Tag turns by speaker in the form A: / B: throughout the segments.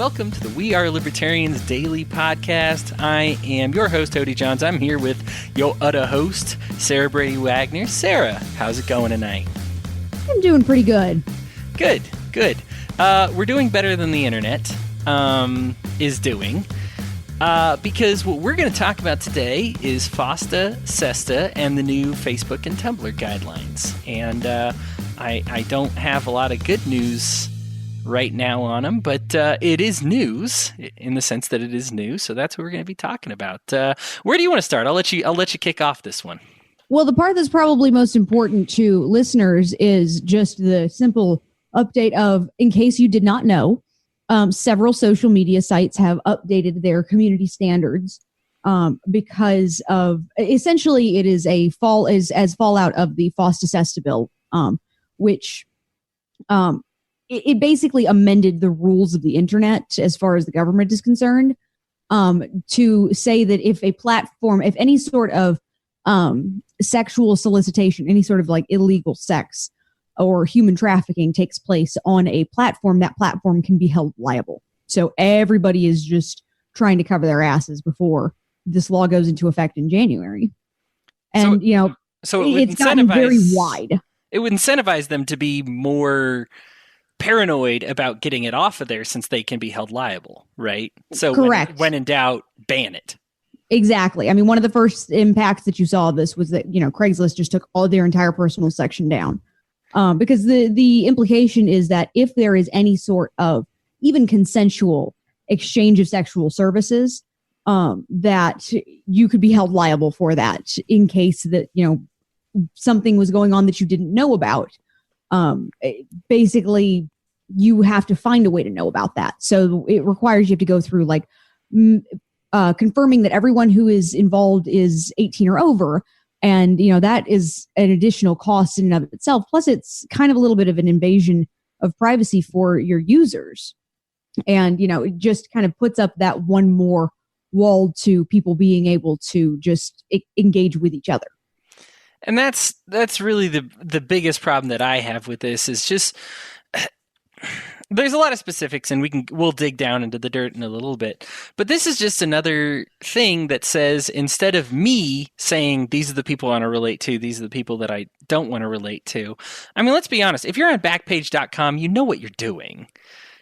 A: welcome to the We Are Libertarians Daily Podcast. I am your host, Odie Johns. I'm here with your other host, Sarah Brady Wagner. Sarah, how's it going tonight?
B: I'm doing pretty good.
A: Good. We're doing better than the internet is doing. Because what we're going to talk about today is FOSTA, SESTA, and the new Facebook and Tumblr guidelines. And I don't have a lot of good news right now on them, but it is news in the sense that it is new. So that's what we're going to be talking about. Where do you want to start? I'll let you kick off this one.
B: Well, the part that's probably most important to listeners is just the simple update of, in case you did not know, several social media sites have updated their community standards because of, essentially, it is as fallout of the FOSTA SESTA bill, which it basically amended the rules of the internet as far as the government is concerned, to say that if any sort of sexual solicitation, any sort of like illegal sex or human trafficking takes place on a platform, that platform can be held liable. So everybody is just trying to cover their asses before this law goes into effect in January. And, so it's gotten very wide.
A: It would incentivize them to be more paranoid about getting it off of there since they can be held liable, right? So correct. When in doubt, ban it.
B: Exactly. I mean, one of the first impacts that you saw of this was that, Craigslist just took all their entire personal section down. Because the implication is that if there is any sort of even consensual exchange of sexual services, that you could be held liable for that in case that, something was going on that you didn't know about. Basically, you have to find a way to know about that. So it requires you have to go through confirming that everyone who is involved is 18 or over. And, that is an additional cost in and of itself. Plus, it's kind of a little bit of an invasion of privacy for your users. And, it just kind of puts up that one more wall to people being able to just engage with each other.
A: And that's really the biggest problem that I have with this is just there's a lot of specifics, and we'll dig down into the dirt in a little bit. But this is just another thing that says, instead of me saying these are the people I want to relate to, these are the people that I don't want to relate to. I mean, let's be honest. If you're on Backpage.com, you know what you're doing.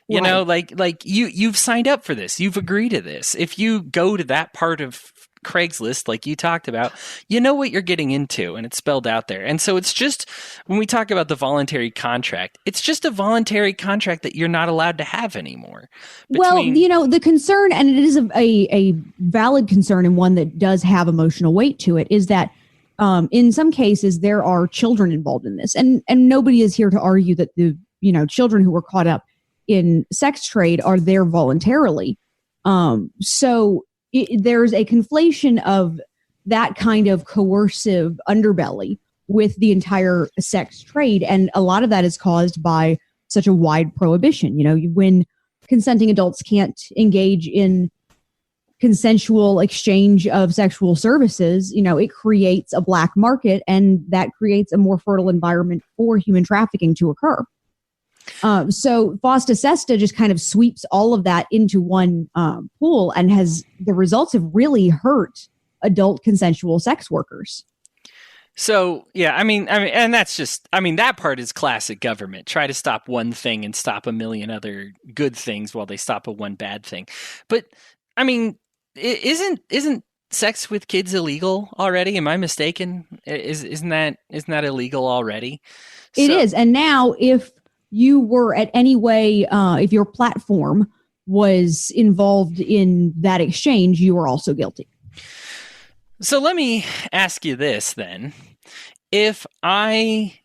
A: Right. You've signed up for this. You've agreed to this. If you go to that part of Craigslist, like you talked about, you know what you're getting into, and it's spelled out there. And so it's just, when we talk about the voluntary contract, it's just a voluntary contract that you're not allowed to have anymore.
B: The concern, and it is a valid concern and one that does have emotional weight to it, is that in some cases there are children involved in this. And nobody is here to argue that the children who were caught up in sex trade are there voluntarily. There's a conflation of that kind of coercive underbelly with the entire sex trade. And a lot of that is caused by such a wide prohibition. When consenting adults can't engage in consensual exchange of sexual services, it creates a black market, and that creates a more fertile environment for human trafficking to occur. So FOSTA SESTA just kind of sweeps all of that into one pool, and the results have really hurt adult consensual sex workers.
A: So, yeah, I mean, and that's just, that part is classic government. Try to stop one thing and stop a million other good things while they stop one bad thing. But, isn't sex with kids illegal already? Am I mistaken? Isn't that illegal already?
B: It is. And now if you were at any way, if your platform was involved in that exchange, you were also guilty.
A: So let me ask you this then. If I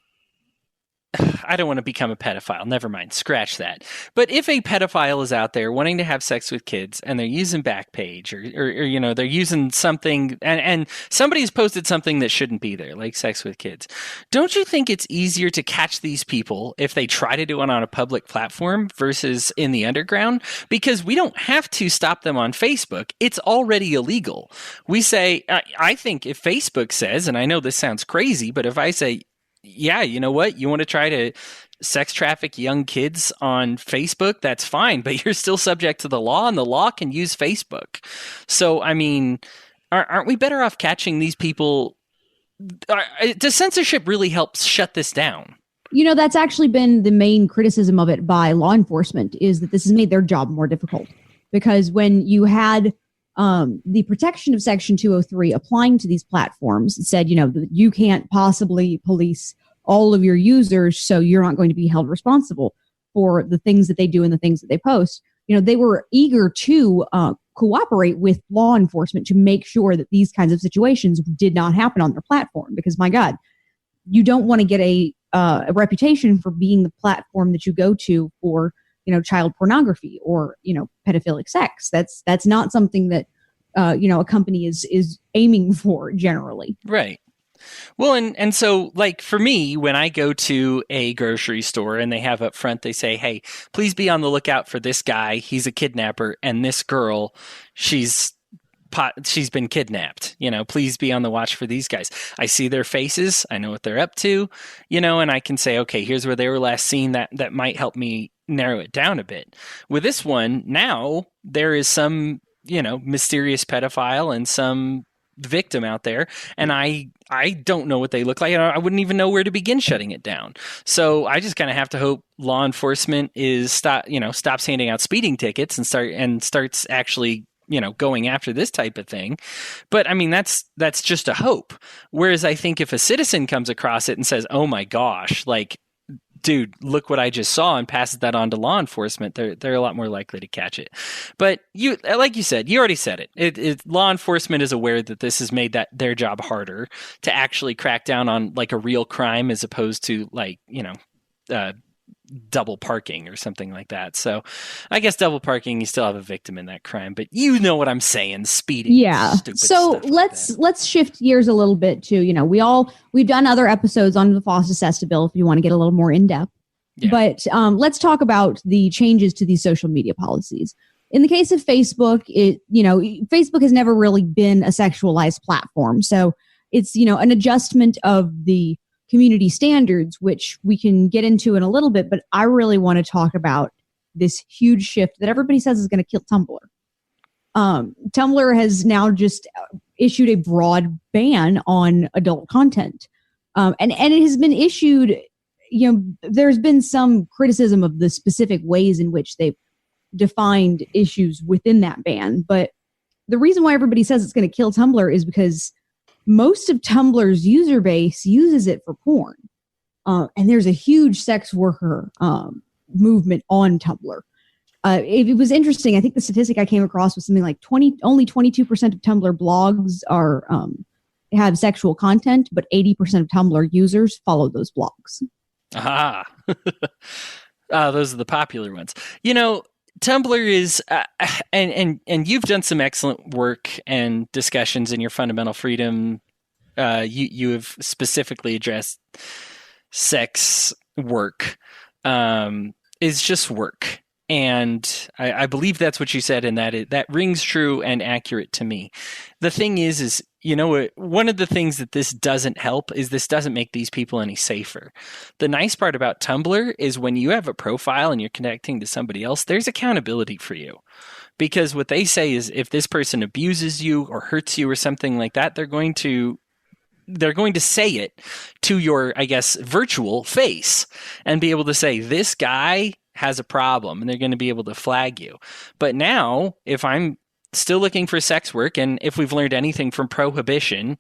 A: don't want to become a pedophile. Never mind. Scratch that. But if a pedophile is out there wanting to have sex with kids and they're using Backpage or they're using something and somebody's posted something that shouldn't be there, like sex with kids, don't you think it's easier to catch these people if they try to do it on a public platform versus in the underground? Because we don't have to stop them on Facebook. It's already illegal. We say, I think if Facebook says, and I know this sounds crazy, but if I say, yeah, you know what? You want to try to sex traffic young kids on Facebook, that's fine, but you're still subject to the law, and the law can use Facebook. So, I mean, aren't we better off catching these people? Does censorship really help shut this down?
B: That's actually been the main criticism of it by law enforcement, is that this has made their job more difficult. Because when you had the protection of Section 203 applying to these platforms, it said, that you can't possibly police all of your users, so you're not going to be held responsible for the things that they do and the things that they post. They were eager to cooperate with law enforcement to make sure that these kinds of situations did not happen on their platform. Because, my God, you don't want to get a reputation for being the platform that you go to for, child pornography or, pedophilic sex. That's not something that, a company is aiming for generally.
A: Right. Well, and so, like, for me, when I go to a grocery store and they have up front, they say, hey, please be on the lookout for this guy. He's a kidnapper. And this girl, she's been kidnapped. Please be on the watch for these guys. I see their faces. I know what they're up to, and I can say, okay, here's where they were last seen. That might help me narrow it down a bit. With this one, now there is some, mysterious pedophile and some victim out there, and I don't know what they look like. I wouldn't even know where to begin shutting it down. So I just kind of have to hope law enforcement stops handing out speeding tickets and starts actually going after this type of thing. But I mean, that's just a hope. Whereas I think if a citizen comes across it and says, oh my gosh, like, dude, look what I just saw, and passes that on to law enforcement, they're a lot more likely to catch it. But like you said, you already said it. Law enforcement is aware that this has made their job harder to actually crack down on like a real crime, as opposed to like, double parking or something like that. So I guess double parking, you still have a victim in that crime, but you know what I'm saying, speeding.
B: Yeah. So let's shift gears a little bit to, we've done other episodes on the FOSTA SESTA bill if you want to get a little more in depth. Yeah. But let's talk about the changes to these social media policies. In the case of Facebook, Facebook has never really been a sexualized platform. So it's, an adjustment of the community standards, which we can get into in a little bit, but I really want to talk about this huge shift that everybody says is going to kill Tumblr. Tumblr has now just issued a broad ban on adult content. And it has been issued, there's been some criticism of the specific ways in which they've defined issues within that ban. But the reason why everybody says it's going to kill Tumblr is because most of Tumblr's user base uses it for porn. And there's a huge sex worker movement on Tumblr. It was interesting. I think the statistic I came across was something like only 22% of Tumblr blogs have sexual content, but 80% of Tumblr users follow those blogs.
A: Aha. Those are the popular ones. Tumblr is, and you've done some excellent work and discussions in your fundamental freedom. You have specifically addressed sex work is just work. And I believe that's what you said, and that rings true and accurate to me. The thing is one of the things that this doesn't help is this doesn't make these people any safer. The nice part about Tumblr is when you have a profile and you're connecting to somebody else, there's accountability for you. Because what they say is if this person abuses you or hurts you or something like that, they're going to say it to your, I guess, virtual face and be able to say, this guy has a problem, and they're going to be able to flag you. But now, if I'm still looking for sex work, and if we've learned anything from Prohibition,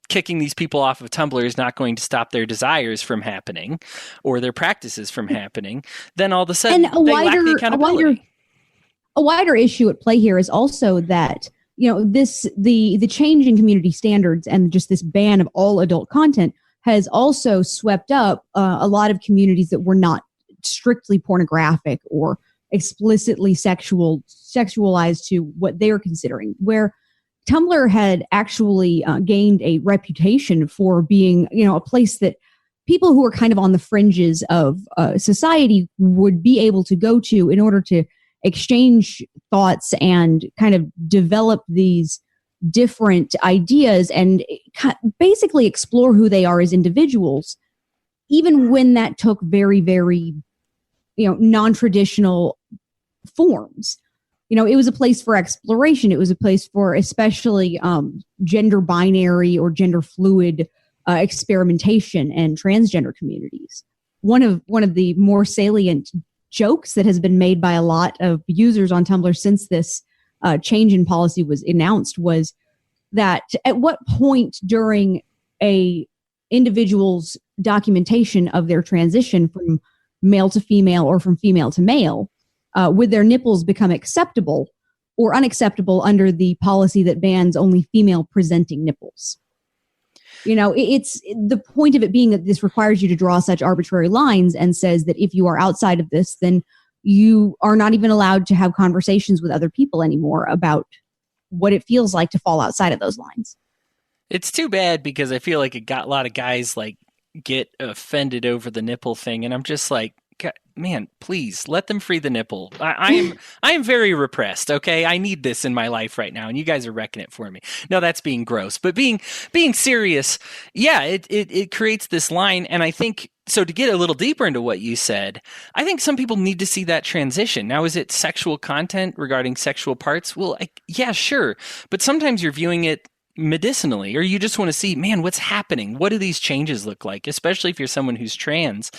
A: kicking these people off of Tumblr is not going to stop their desires from happening or their practices from happening, then all of a sudden they lack the accountability.
B: A wider issue at play here is also that the change in community standards and just this ban of all adult content has also swept up a lot of communities that were not strictly pornographic or explicitly sexualized to what they're considering, where Tumblr had actually gained a reputation for being, a place that people who are kind of on the fringes of society would be able to go to in order to exchange thoughts and kind of develop these different ideas and basically explore who they are as individuals. even when that took very, very, non-traditional forms. It was a place for exploration. It was a place for especially gender binary or gender fluid experimentation and transgender communities. One of the more salient jokes that has been made by a lot of users on Tumblr since this change in policy was announced was that at what point during a individual's documentation of their transition from male to female or from female to male would their nipples become acceptable or unacceptable under the policy that bans only female presenting nipples. It's the point of it being that this requires you to draw such arbitrary lines and says that if you are outside of this, then you are not even allowed to have conversations with other people anymore about what it feels like to fall outside of those lines.
A: It's too bad because I feel like a lot of guys like get offended over the nipple thing, and I'm just like, man, please let them free the nipple. I am very repressed. Okay, I need this in my life right now, and you guys are wrecking it for me. No, that's being gross, but being serious. Yeah, it creates this line, and I think so. To get a little deeper into what you said, I think some people need to see that transition. Now, is it sexual content regarding sexual parts? Well, yeah, sure, but sometimes you're viewing it medicinally, or you just want to see, man, what's happening? What do these changes look like? Especially if you're someone who's trans,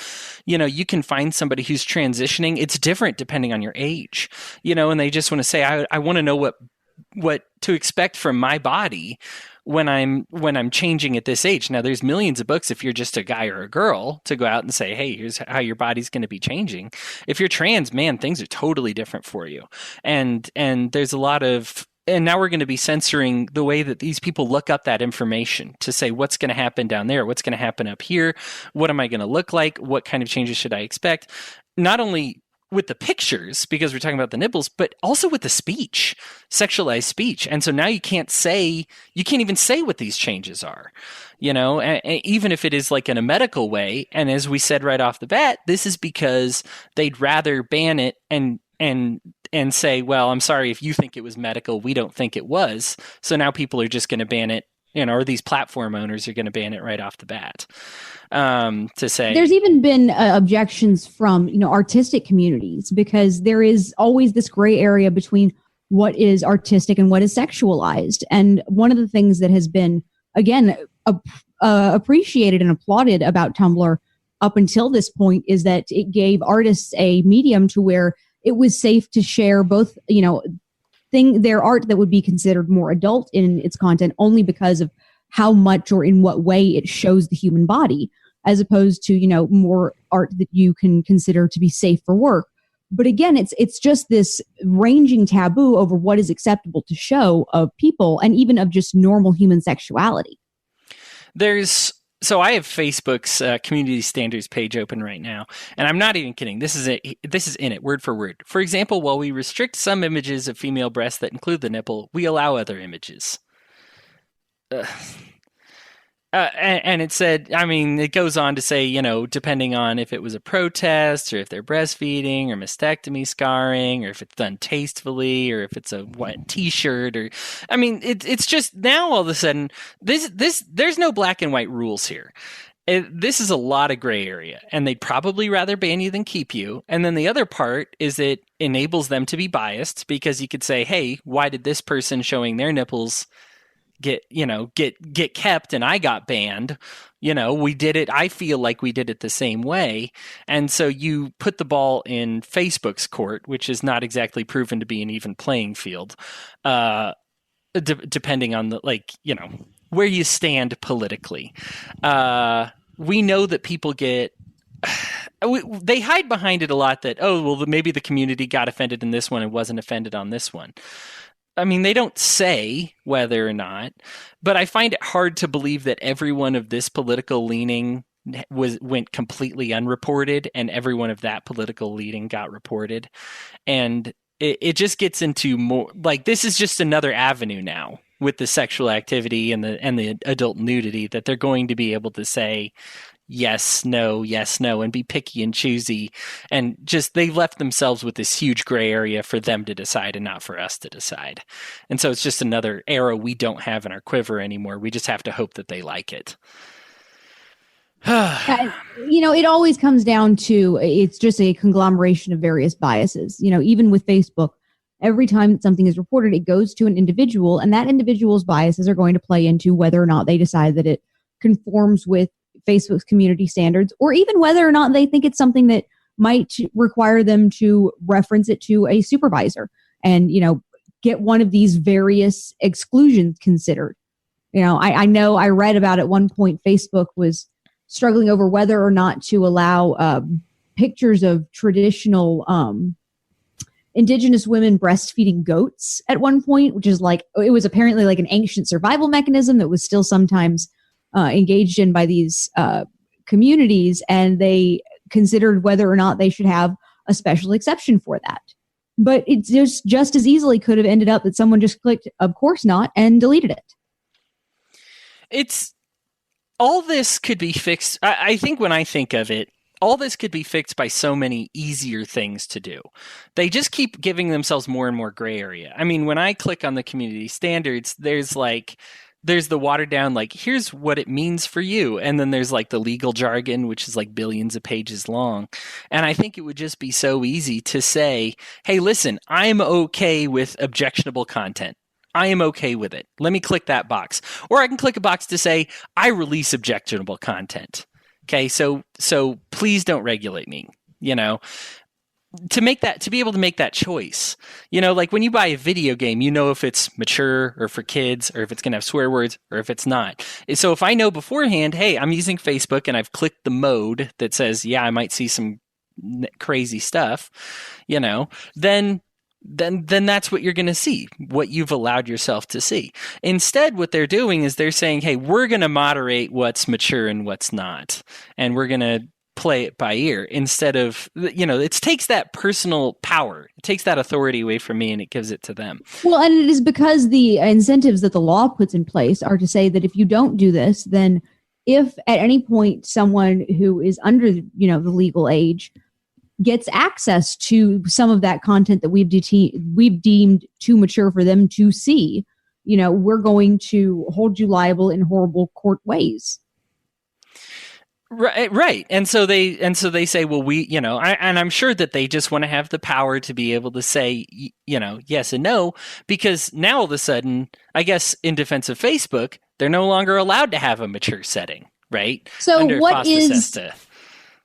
A: you can find somebody who's transitioning. It's different depending on your age, and they just want to say, I want to know what to expect from my body when I'm changing at this age. Now, there's millions of books if you're just a guy or a girl to go out and say, hey, here's how your body's going to be changing. If you're trans, man, things are totally different for you. And there's a lot of, and now we're going to be censoring the way that these people look up that information to say what's going to happen down there, what's going to happen up here, what am I going to look like, what kind of changes should I expect? Not only with the pictures, because we're talking about the nipples, but also with the speech, sexualized speech. And so now you can't even say what these changes are, even if it is like in a medical way. And as we said right off the bat, this is because they'd rather ban it and say, well, I'm sorry if you think it was medical, we don't think it was. So now people are just going to ban it, or these platform owners are going to ban it right off the bat. To say
B: there's even been objections from artistic communities, because there is always this gray area between what is artistic and what is sexualized. And one of the things that has been again appreciated and applauded about Tumblr up until this point is that it gave artists a medium to where it was safe to share both, their art that would be considered more adult in its content only because of how much or in what way it shows the human body, as opposed to, more art that you can consider to be safe for work. But again, it's just this ranging taboo over what is acceptable to show of people and even of just normal human sexuality.
A: So I have Facebook's community standards page open right now, and I'm not even kidding. This is in it, word for word. For example, while we restrict some images of female breasts that include the nipple, we allow other images. And it said, it goes on to say, depending on if it was a protest or if they're breastfeeding or mastectomy scarring or if it's done tastefully or if it's a wet T-shirt or, it's just now all of a sudden there's no black and white rules here. This is a lot of gray area, and they'd probably rather ban you than keep you. And then the other part is it enables them to be biased, because you could say, hey, why did this person showing their nipples get kept and I got banned? We did it. I feel like we did it the same way. And so you put the ball in Facebook's court, which is not exactly proven to be an even playing field, depending on where you stand politically. We know that people they hide behind it a lot that, maybe the community got offended in this one and wasn't offended on this one. They don't say whether or not, but I find it hard to believe that everyone of this political leaning went completely unreported and everyone of that political leaning got reported. And it just gets into more like, this is just another avenue now with the sexual activity and the adult nudity that they're going to be able to say yes, no, and be picky and choosy. And just, they left themselves with this huge gray area for them to decide and not for us to decide. And so it's just another arrow we don't have in our quiver anymore. We just have to hope that they like it.
B: Uh, it always comes down to it's just a conglomeration of various biases. Even with Facebook, every time that something is reported, it goes to an individual, and that individual's biases are going to play into whether or not they decide that it conforms with Facebook's community standards, or even whether or not they think it's something that might require them to reference it to a supervisor and, get one of these various exclusions considered. I know I read about at one point Facebook was struggling over whether or not to allow pictures of traditional indigenous women breastfeeding goats at one point, which is it was apparently like an ancient survival mechanism that was still sometimes engaged in by these communities, and they considered whether or not they should have a special exception for that. But it just as easily could have ended up that someone just clicked, of course not, and deleted it.
A: It's all this could be fixed. I think when I think of it, all this could be fixed by so many easier things to do. They just keep giving themselves more and more gray area. I mean, when I click on the community standards, there's the watered down, here's what it means for you. And then there's the legal jargon, which is billions of pages long. And I think it would just be so easy to say, hey, listen, I'm okay with objectionable content. I am okay with it. Let me click that box. Or I can click a box to say, I release objectionable content. Okay, so please don't regulate me, to be able to make that choice. When you buy a video game, if it's mature or for kids or if it's going to have swear words or if it's not. So if I know beforehand, hey, I'm using Facebook and I've clicked the mode that says, yeah, I might see some crazy stuff, then that's what you're going to see, what you've allowed yourself to see. Instead, what they're doing is they're saying, hey, we're going to moderate what's mature and what's not, and we're going to play it by ear instead of, it takes that personal power. It takes that authority away from me and it gives it to them.
B: Well, and it is because the incentives that the law puts in place are to say that if you don't do this, then if at any point someone who is under, the legal age gets access to some of that content that we've deemed too mature for them to see, we're going to hold you liable in horrible court ways.
A: Right. And so they say, well, and I'm sure that they just want to have the power to be able to say, yes and no, because now all of a sudden, I guess in defense of Facebook, they're no longer allowed to have a mature setting, right?
B: So
A: under
B: what
A: FOSTA,
B: is
A: SESTA.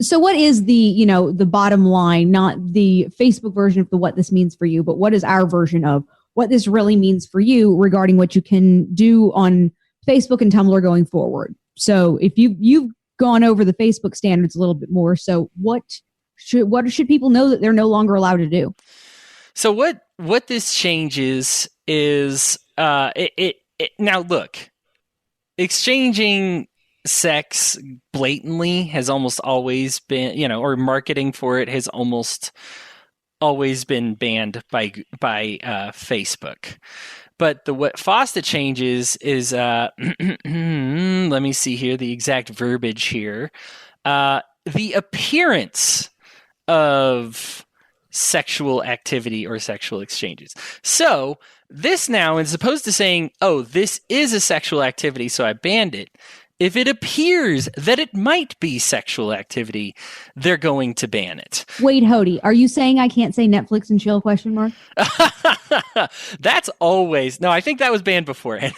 B: So what is the bottom line, not the Facebook version of what this means for you, but what is our version of what this really means for you regarding what you can do on Facebook and Tumblr going forward? So if you've gone over the Facebook standards a little bit more, so what should people know that they're no longer allowed to do?
A: So what this changes is now look, exchanging sex blatantly has almost always been, or marketing for it has almost always been banned by Facebook. But what FOSTA changes is, let me see here, the exact verbiage here, the appearance of sexual activity or sexual exchanges. So this now, as opposed to saying, oh, this is a sexual activity, so I banned it, if it appears that it might be sexual activity, they're going to ban it.
B: Wait, Hody, are you saying I can't say Netflix and chill, ?
A: That's always... No, I think that was banned beforehand.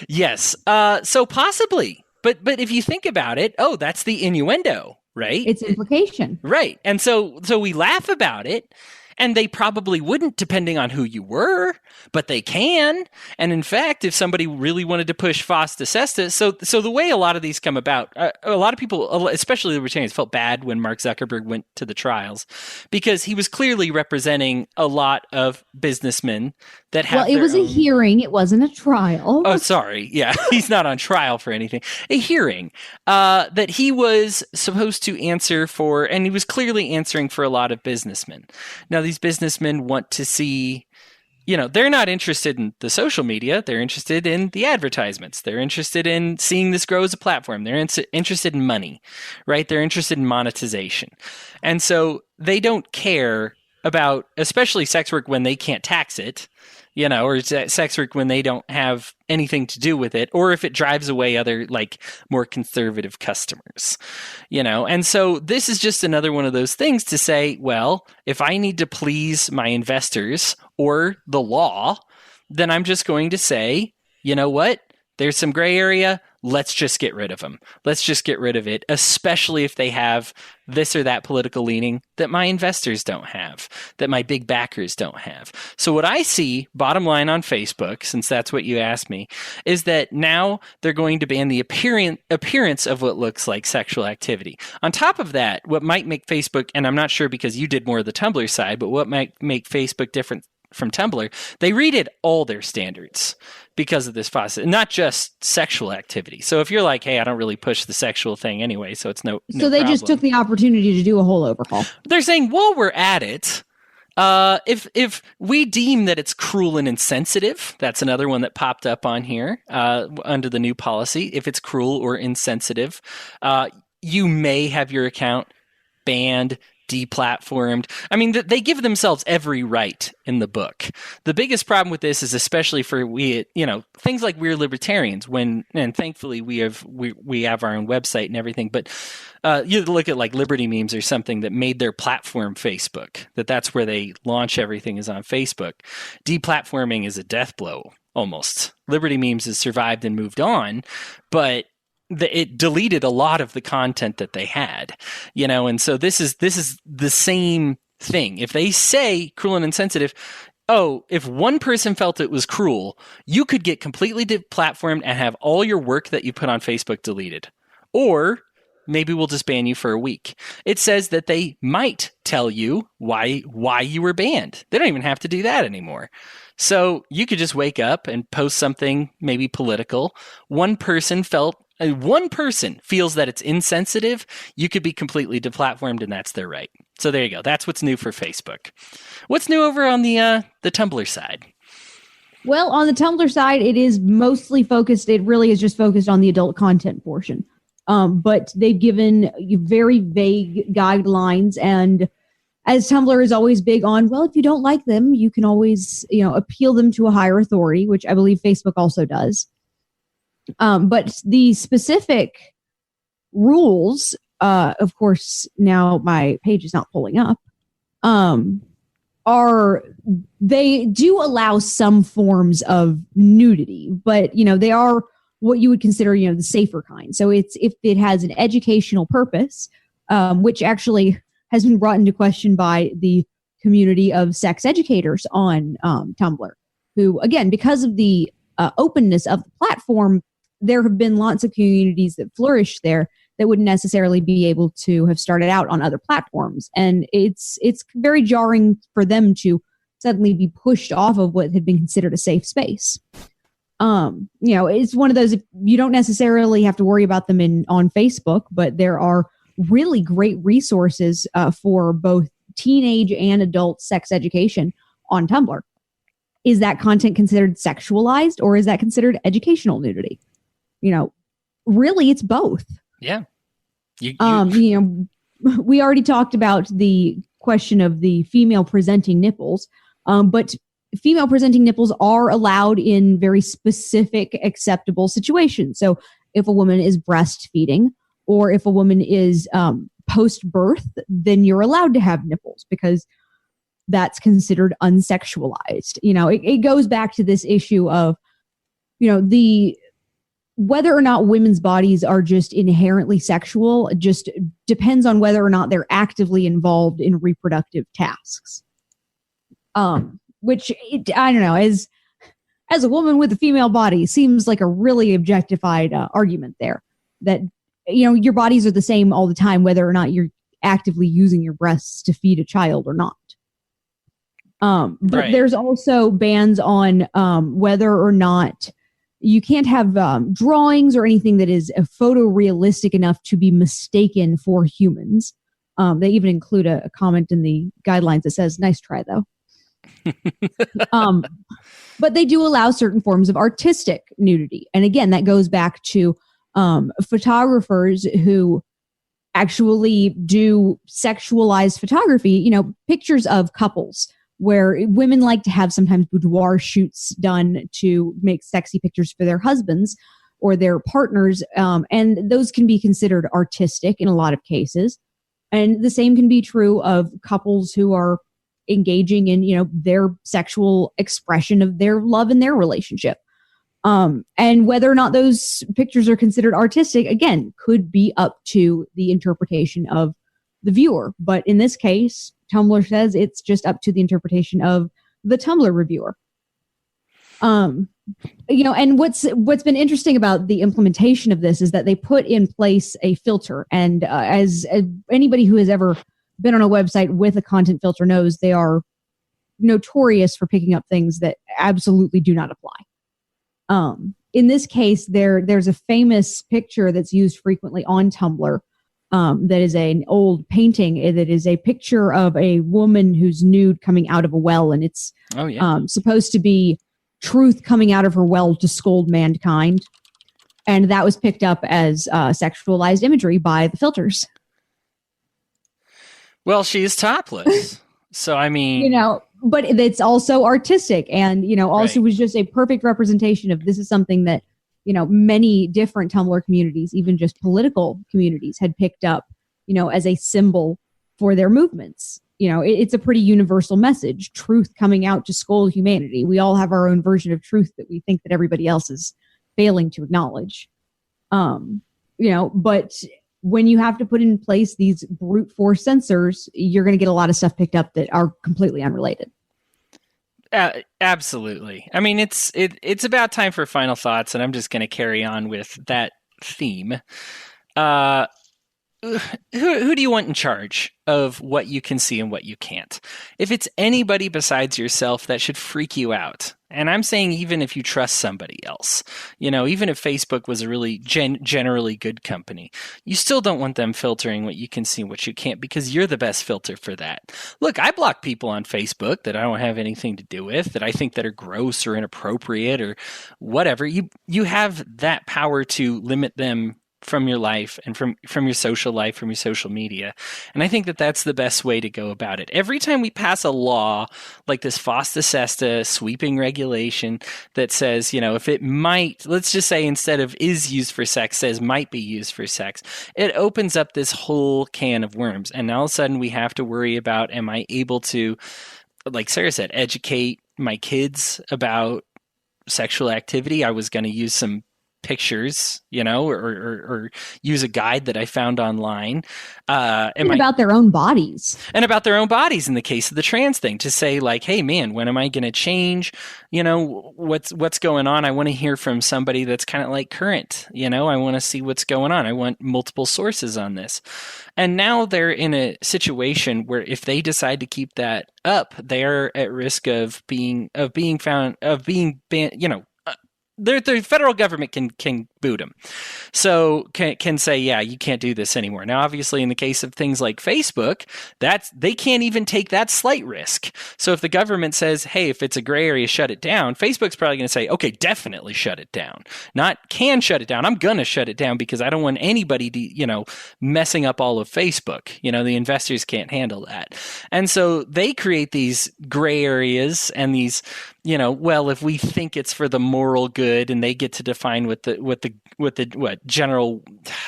A: Yes. So possibly. But if you think about it, that's the innuendo, right?
B: It's implication.
A: Right. And so we laugh about it. And they probably wouldn't, depending on who you were, but they can. And in fact, if somebody really wanted to push FOSTA, SESTA, so the way a lot of these come about, a lot of people, especially libertarians, felt bad when Mark Zuckerberg went to the trials because he was clearly representing a lot of businessmen that have.
B: Well, it was a hearing; it wasn't a trial.
A: Oh, sorry. Yeah, he's not on trial for anything. A hearing that he was supposed to answer for, and he was clearly answering for a lot of businessmen. Now, these businessmen want to see, they're not interested in the social media. They're interested in the advertisements. They're interested in seeing this grow as a platform. They're interested in money, right? They're interested in monetization. And so they don't care about, especially sex work when they can't tax it. or sex work when they don't have anything to do with it, or if it drives away other like more conservative customers, And so this is just another one of those things to say, well, if I need to please my investors or the law, then I'm just going to say, you know what? There's some gray area. Let's just get rid of them. Let's just get rid of it, especially if they have this or that political leaning that my investors don't have, that my big backers don't have. So what I see, bottom line on Facebook, since that's what you asked me, is that now they're going to ban the appearance of what looks like sexual activity. On top of that, what might make Facebook, and I'm not sure because you did more of the Tumblr side, but what might make Facebook different from Tumblr, they redid all their standards because of this FOSTA, not just sexual activity. So if you're like, hey, I don't really push the sexual thing anyway, so it's no
B: So they
A: problem.
B: just took the opportunity to do a whole overhaul.
A: They're saying, while we're at it, if we deem that it's cruel and insensitive, that's another one that popped up on here under the new policy. If it's cruel or insensitive, you may have your account banned, deplatformed. I mean, they give themselves every right in the book. The biggest problem with this is especially for things like we're libertarians. And thankfully we have our own website and everything. But you look at like Liberty Memes or something that made their platform Facebook. That's where they launch everything is on Facebook. Deplatforming is a death blow almost. Liberty Memes has survived and moved on, but it deleted a lot of the content that they had, and so this is the same thing. If they say cruel and insensitive, if one person felt it was cruel, you could get completely deplatformed and have all your work that you put on Facebook deleted. Or maybe we'll just ban you for a week. It says that they might tell you why you were banned. They don't even have to do that anymore. So you could just wake up and post something maybe political. One person feels that it's insensitive, you could be completely deplatformed, and that's their right. So there you go. That's what's new for Facebook. What's new over on the Tumblr side?
B: Well, on the Tumblr side, it is mostly focused. It really is just focused on the adult content portion. But they've given very vague guidelines, and as Tumblr is always big on, well, if you don't like them, you can always appeal them to a higher authority, which I believe Facebook also does. But the specific rules, of course, now my page is not pulling up, they do allow some forms of nudity, but, they are what you would consider, the safer kind. So if it has an educational purpose, which actually has been brought into question by the community of sex educators on Tumblr, who, again, because of the openness of the platform, there have been lots of communities that flourish there that wouldn't necessarily be able to have started out on other platforms. And it's very jarring for them to suddenly be pushed off of what had been considered a safe space. It's one of those, you don't necessarily have to worry about them on Facebook, but there are really great resources for both teenage and adult sex education on Tumblr. Is that content considered sexualized, or is that considered educational nudity? Really, it's both.
A: Yeah.
B: We already talked about the question of the female presenting nipples, but female presenting nipples are allowed in very specific acceptable situations. So if a woman is breastfeeding, or if a woman is post-birth, then you're allowed to have nipples because that's considered unsexualized. It goes back to this issue of, whether or not women's bodies are just inherently sexual just depends on whether or not they're actively involved in reproductive tasks. Which, I don't know, as a woman with a female body, seems like a really objectified argument there. That, your bodies are the same all the time, whether or not you're actively using your breasts to feed a child or not. But right. There's also bans on whether or not you can't have drawings or anything that is photorealistic enough to be mistaken for humans. They even include a comment in the guidelines that says, "Nice try, though." But they do allow certain forms of artistic nudity. And again, that goes back to photographers who actually do sexualized photography, pictures of couples where women like to have sometimes boudoir shoots done to make sexy pictures for their husbands or their partners. And those can be considered artistic in a lot of cases. And the same can be true of couples who are engaging in, their sexual expression of their love in their relationship. And whether or not those pictures are considered artistic, again, could be up to the interpretation of the viewer. But in this case, Tumblr says it's just up to the interpretation of the Tumblr reviewer. And what's been interesting about the implementation of this is that they put in place a filter. And as anybody who has ever been on a website with a content filter knows, they are notorious for picking up things that absolutely do not apply. In this case, there's a famous picture that's used frequently on Tumblr that is an old painting that is a picture of a woman who's nude coming out of a well, and it's supposed to be truth coming out of her well to scold mankind. And that was picked up as sexualized imagery by the filters.
A: Well, she is topless. So, I mean...
B: but it's also artistic and, also was just a perfect representation of this is something that, many different Tumblr communities, even just political communities, had picked up, as a symbol for their movements. It's a pretty universal message, truth coming out to scold humanity. We all have our own version of truth that we think that everybody else is failing to acknowledge. But when you have to put in place these brute force sensors, you're going to get a lot of stuff picked up that are completely unrelated.
A: Absolutely. I mean, it's about time for final thoughts, and I'm just going to carry on with that theme. Who do you want in charge of what you can see and what you can't? If it's anybody besides yourself, that should freak you out. And I'm saying even if you trust somebody else, even if Facebook was a really generally good company, you still don't want them filtering what you can see and what you can't, because you're the best filter for that. Look, I block people on Facebook that I don't have anything to do with, that I think that are gross or inappropriate or whatever. You have that power to limit them from your life and from your social life, from your social media. And I think that that's the best way to go about it. Every time we pass a law like this FOSTA SESTA sweeping regulation that says, if it might, let's just say instead of is used for sex, says might be used for sex, it opens up this whole can of worms. And all of a sudden we have to worry about, am I able to, like Sarah said, educate my kids about sexual activity? I was going to use some pictures, or use a guide that I found online.
B: About their own bodies.
A: And about their own bodies in the case of the trans thing, to say like, hey man, when am I going to change? What's going on? I want to hear from somebody that's kind of like current, I want to see what's going on. I want multiple sources on this. And now they're in a situation where if they decide to keep that up, they're at risk of being banned, the federal government can boot them. So can say, yeah, you can't do this anymore. Now, obviously, in the case of things like Facebook, they can't even take that slight risk. So if the government says, hey, if it's a gray area, shut it down, Facebook's probably going to say, okay, definitely shut it down. Not can shut it down. I'm going to shut it down because I don't want anybody to, messing up all of Facebook. The investors can't handle that. And so they create these gray areas and these, if we think it's for the moral good, and they get to define what general,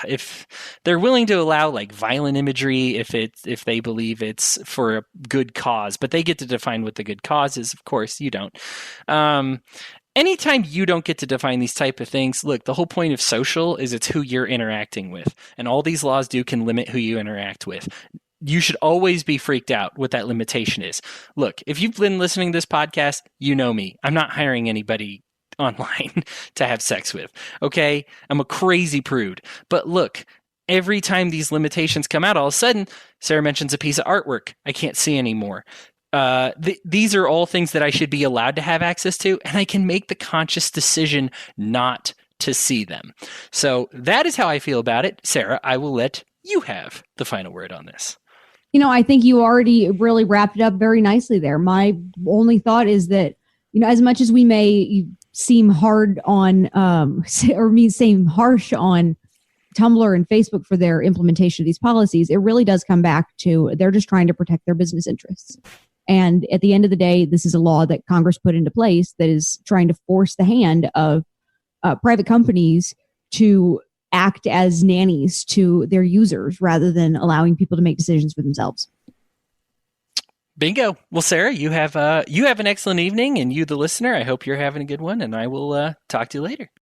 A: if they're willing to allow like violent imagery, if they believe it's for a good cause, but they get to define what the good cause is. Of course, you don't. Anytime you don't get to define these type of things, look, the whole point of social is it's who you're interacting with, and all these laws can limit who you interact with. You should always be freaked out what that limitation is. Look, if you've been listening to this podcast, you know me. I'm not hiring anybody online to have sex with. Okay? I'm a crazy prude. But look, every time these limitations come out, all of a sudden, Sarah mentions a piece of artwork I can't see anymore. These are all things that I should be allowed to have access to, and I can make the conscious decision not to see them. So that is how I feel about it. Sarah, I will let you have the final word on this.
B: I think you already really wrapped it up very nicely there. My only thought is that, as much as we may seem hard on, seem harsh on Tumblr and Facebook for their implementation of these policies, it really does come back to they're just trying to protect their business interests. And at the end of the day, this is a law that Congress put into place that is trying to force the hand of private companies to act as nannies to their users rather than allowing people to make decisions for themselves.
A: Bingo. Well, Sarah, you have an excellent evening, and you, the listener, I hope you're having a good one, and I will talk to you later.